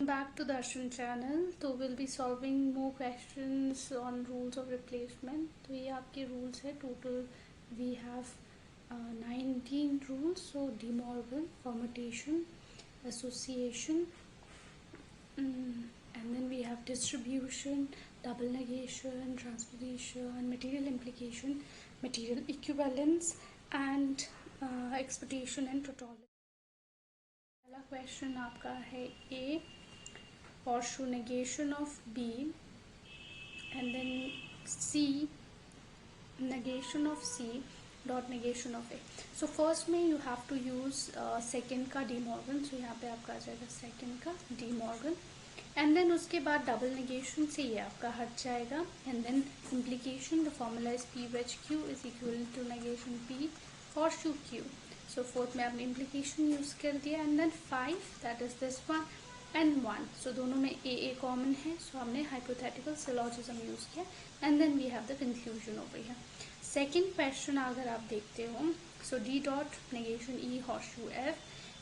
back to Darshan channel. तो we'll be solving more questions on rules of replacement. तो ये आपके rules है total. We have 19 rules. So De Morgan, permutation, association, and then we have distribution, double negation, transposition, material implication, material equivalence, and expectation and tautology. पहला question आपका है ए horseshoe negation of B, and then C negation of C dot negation of A. So first में you have to use second का De Morgan. So यहाँ पे आपका आ जाएगा second का De Morgan, and then उसके बाद double negation से ये आपका हट जाएगा, and then implication, the formula is P wedge Q is equivalent to negation P horseshoe Q. So fourth में आपने implication use कर दिया, and then 5 that is this one and 1. So दोनों में a common है, so हमने hypothetical syllogism use किया, and then we have the conclusion over here. Second question अगर आप देखते हो, so D dot negation E horseshoe F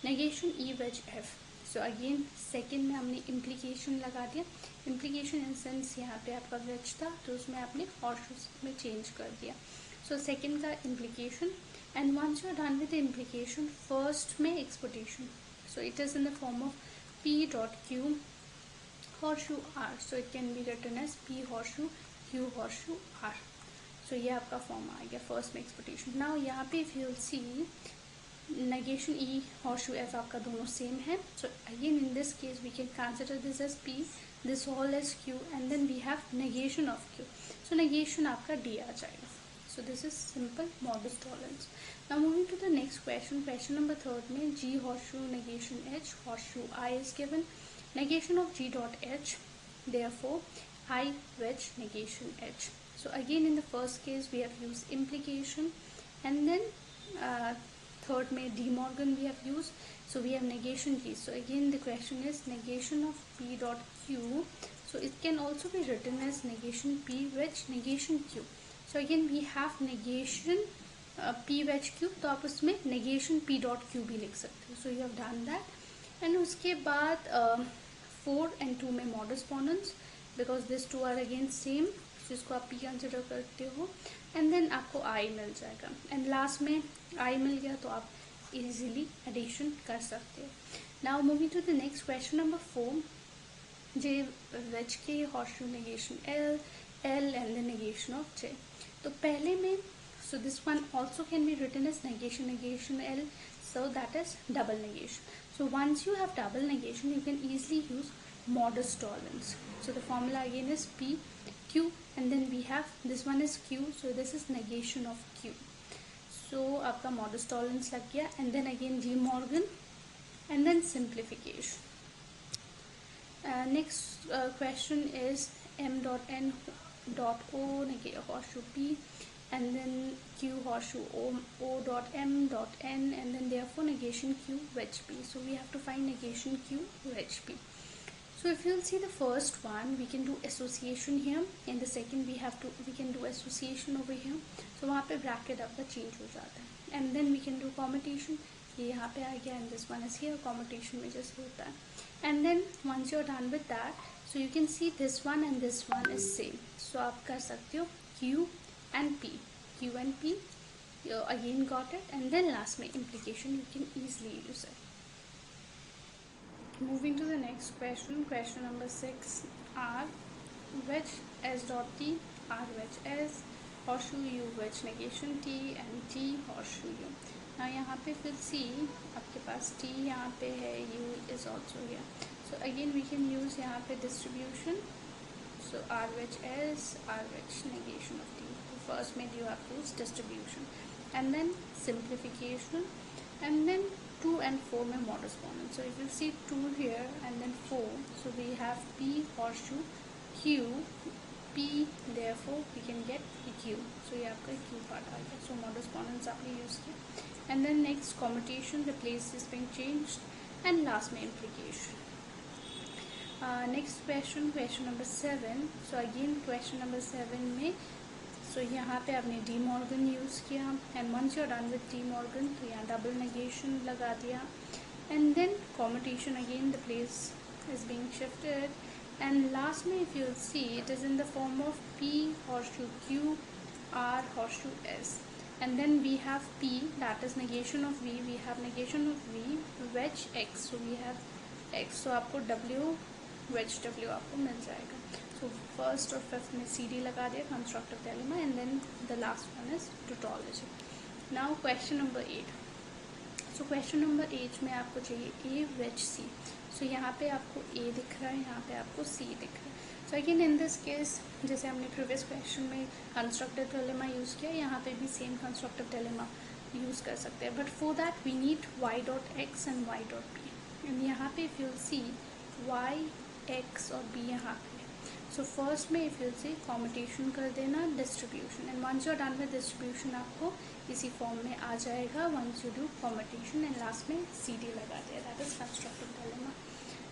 negation E wedge F. So again second में हमने implication लगा दिया. Implication in sense यहाँ पे आपका wedge था, तो उसमें आपने horseshoe में change कर दिया. So second का implication, and once you are done with the implication, first में expectation. So it is in the form of P dot Q horseshoe R. So it can be written as P horseshoe Q horseshoe R. So ये आपका form आ गया first में expectation. Now यहाँ पे if you will see negation E horseshoe F आपका दोनों same है. So again in this case we can consider this as P, this whole as Q, and then we have negation of Q. So negation आपका D आ जाएगा. So this is simple modus tollens. Now moving to the next question. Question number 3 में G horseshoe negation H horseshoe I is given. Negation of G dot H. Therefore I wedge negation H. So again in the first case we have used implication, and then third में De Morgan we have used. So we have negation G. So again the question is negation of P dot Q. So it can also be written as negation P wedge negation Q. So again we have negation P wedge Q, तो आप उसमें negation P dot Q भी लिख सकते हो. So you have done that, and उसके बाद 4 and 2 में modus ponens, because these two are again same, जिसको आप P कंसिडर करते हो, and then आपको I मिल जाएगा, and last में I मिल गया तो आप easily addition कर सकते हो. Now moving to the next question number 4. J wedge K horseshoe negation L and the negation of J. तो पहले में so this one also can be written as negation L, so that is double negation. So once you have double negation you can easily use modus tollens. So the formula again is P Q, and then we have this one is Q, so this is negation of Q. So आपका modus tollens लग गया, and then again De Morgan, and then simplification. Next question is M dot N dot O negate horseshoe P, and then Q horseshoe O dot M dot N, and then therefore negation Q wedge P. So we have to find negation Q wedge P. So if you'll see the first one, we can do association here, and the second we can do association over here. So वहाँ पे bracket आपका change हो जाता है, and then we can do commutation. ये यहाँ पे आ गया, and this one is here. Commutation में जैसे होता है, and then once you're done with that, so you can see this one and this one is same. So आप कर सकते हो Q and P, Q and P. You again got it, and then last में implication you can easily use it. Moving to the next question. Question number 6. R wedge S dot T, R wedge S horseshoe U wedge negation T, and T horseshoe U. Now यहाँ पे फिर C आपके पास T यहाँ पे है, U is also here. So again we can use यहाँ पे distribution. So R wedge S, R wedge negation of T. So first में you have to use distribution, and then simplification, and then 2 and 4 में modus ponens. So if you see 2 here and then 4, so we have P horseshoe Q P, therefore we can get Q. So ये आपका Q part आ गया. So modus ponens आपने use किया, and then next commutation, the place is being changed, and last में implication. Next question number 7. So again question number 7 में So यहाँ पे आपने De Morgan यूज़ किया, and once you're done with De Morgan तो यहाँ double negation लगा दिया, and then commutation again the place is being shifted. And last में if you see, it is in the form of P horseshoe Q, R horseshoe S. And then we have P, that is negation of V, we have negation of V, wedge X, so we have X, so आपको W wedge W आपको मिल जाएगा. So first और fifth में CD लगा दिया, constructive dilemma, and then the last one is tautology. Now question number 8. So question number 8 में आपको चाहिए A wedge C. So यहाँ पे आपको A दिख रहा है, यहाँ पे आपको C दिख रहा है. So again in this case, जैसे हमने previous question में constructive dilemma यूज़ किया, यहाँ पे भी same constructive dilemma यूज़ कर सकते हैं. But for that we need y dot x and y dot b. And यहाँ पे if you see y, x और b यहाँ पे. So first में if you see commutation कर देना distribution, and once you are done with distribution आपको इसी form में आ जाएगा once you do commutation, and last में CD लगा दिया. That is constructive dilemma.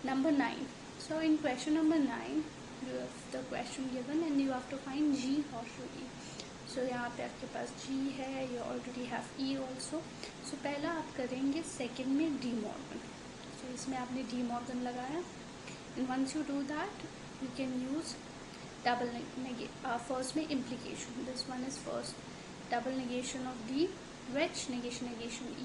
Number 9. So in question number 9 you have the question given and you have to find G horseshoe E. So यहाँ पे आपके पास G है, you already have E also. So पहला आप करेंगे second में De Morgan. So इसमें आपने De Morgan लगाया, and once you do that you can use double first में implication. This one is first double negation of D, wedge negation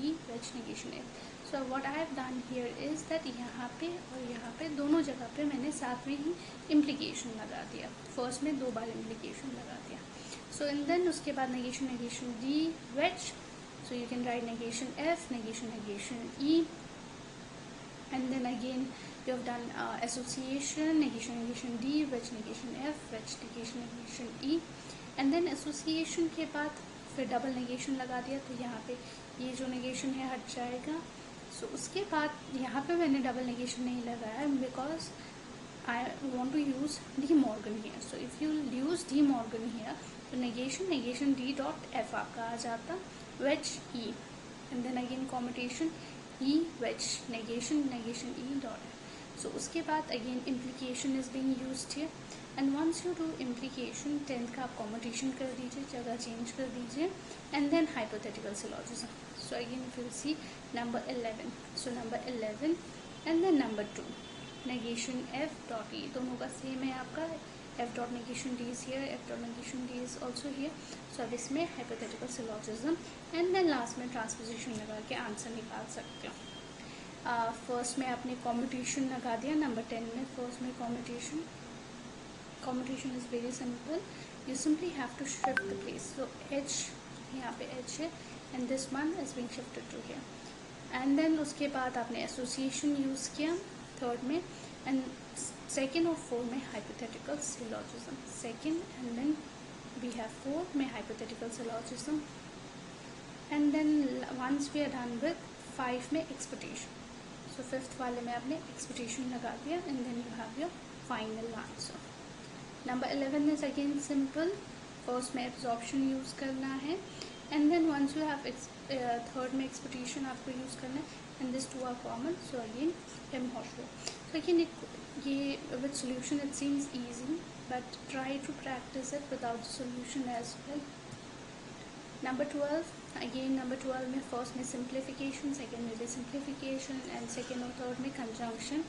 E, wedge negation F. So what I have done here is that यहाँ पे और यहाँ पे दोनों जगह पे मैंने साथ में ही implication लगा दिया. First में 2 बार implication लगा दिया. So and then उसके बाद negation D, wedge. So you can write negation F, negation E, and then again you have done association, negation D, wedge negation F, wedge negation E, and then association के बाद फिर double negation लगा दिया. तो यहाँ पे ये जो नेगेशन है हट जाएगा. सो उसके बाद यहाँ पे मैंने डबल नेगेशन नहीं लगाया because I want to use De Morgan here. So if you use De Morgan here तो नेगेशन डी डॉट एफ आपका आ जाता, wedge E, and then again commutation E wedge negation E dot F. So उसके बाद again implication is being used here. And once you do implication 10th का आप commutation कर दीजिए, जगह चेंज कर दीजिए, and then hypothetical syllogism. So again if you see number 11, so number 11 and then number 2 negation F dot E, दोनों का same है आपका. F dot negation D is here, F dot negation D is also here. So अब इसमें hypothetical syllogism, and then last में transposition लगा के answer निकाल सकते हो. फर्स्ट में आपने कॉम्यूटेशन लगा दिया. नंबर 10 में फर्स्ट में commutation is very simple. You simply have to shift the place. So H, यहाँ पे H है, and this one is being shifted to here. And then उसके बाद आपने association use किया third में, and second और fourth में hypothetical syllogism. Second and then we have fourth में hypothetical syllogism. And then once we are done with 5 में expectation. So fifth वाले में आपने expectation लगा दिया, and then you have your final answer. Number 11 is again simple. First में absorption use करना है, and then once you have third में एक्सपेक्टेशन आपको यूज़ करना है, and this two are common. So again एम हॉर्सो. सो अगेन ये with solution it seems easy, but try to practice it without solution as well. Number 12 again, number 12 में first में simplification, second में simplification, and second और third में conjunction,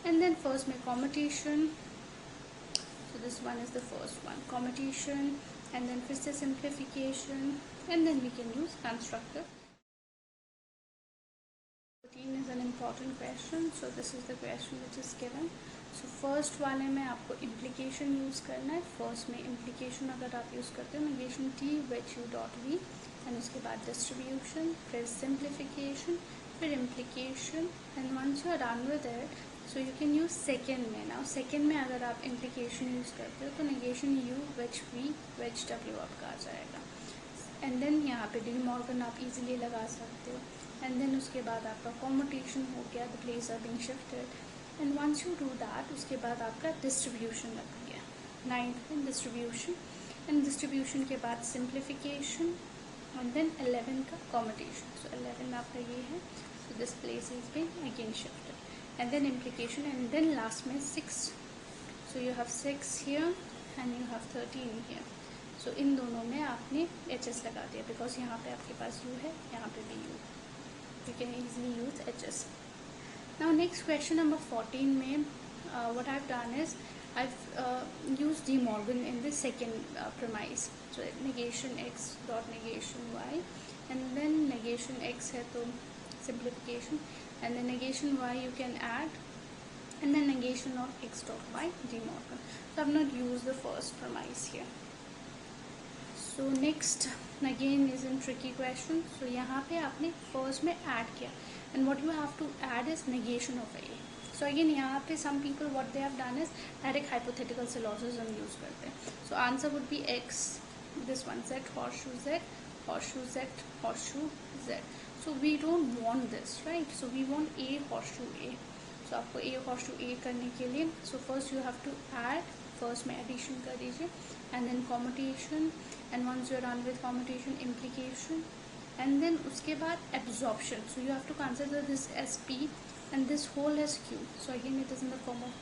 and then first में commutation. So this one is the first one, commutation, and then first is simplification, and then we can use constructive. 13 is an important question, so this is the question which is given. So first वाले में आपको implication use करना है. first में implication अगर आप use करते हो negation T wedge U dot V, and उसके बाद distribution, फिर simplification, फिर implication, and once you are done with it, so you can use second में. नाउ सेकेंड में अगर आप इम्प्लीकेशन यूज़ करते हो तो negation u wedge v wedge डब्ल्यू आपका आ जाएगा, एंड देन यहाँ पे डी मॉर्गन आप इजीली लगा सकते हो, एंड देन उसके बाद आपका कॉम्यूटेशन हो गया, the place are being shifted, and once you do that उसके बाद आपका डिस्ट्रीब्यूशन लग गया. 9th में डिस्ट्रीब्यूशन, एंड डिस्ट्रीब्यूशन के बाद सिंप्लीफिकेशन, एंड देन 11 का कॉम्यूटेशन. सो 11 में आपका ये है. So this place is being again shifted, and then implication, and then last में 6. so you have 6 here and you have 13 here. so इन दोनों में आपने HS लगा दिया because यहाँ पे आपके पास U है, यहाँ पे भी U. you can easily use HS. Now next question number 14 में what I've done is I've used De Morgan in the second premise. So negation x dot negation y, and then negation x है तो simplification, and then negation y you can add, and then negation of x dot y De Morgan. So I've not used the first premise here. So next again is in tricky question. So यहाँ पे आपने first में add किया, and what you have to add is negation of a. So again यहाँ पे some people what they have done is direct hypothetical syllogism use करते हैं. So answer would be x, this one z horseshoe z, horseshoe z, horseshoe z. So we don't want this, right? So we want a horseshoe a. So आपको a horseshoe a करने के लिए so first you have to add, first में addition कर दीजिए, and then commutation, and once you are done with commutation, implication, and then उसके बाद absorption. So you have to consider this as p and this whole as q. So again it is in the form of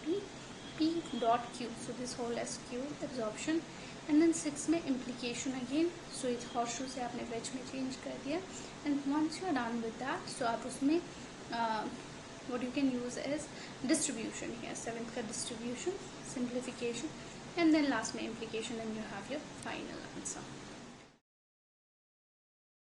p dot q. So this whole as q, absorption, and then 6 में implication again. So इस horseshoe से आपने wedge में change कर दिया, and once you are done with that, so आप उसमें what you can use is distribution here, 7th का distribution, simplification, and then last में implication, and you have your final answer.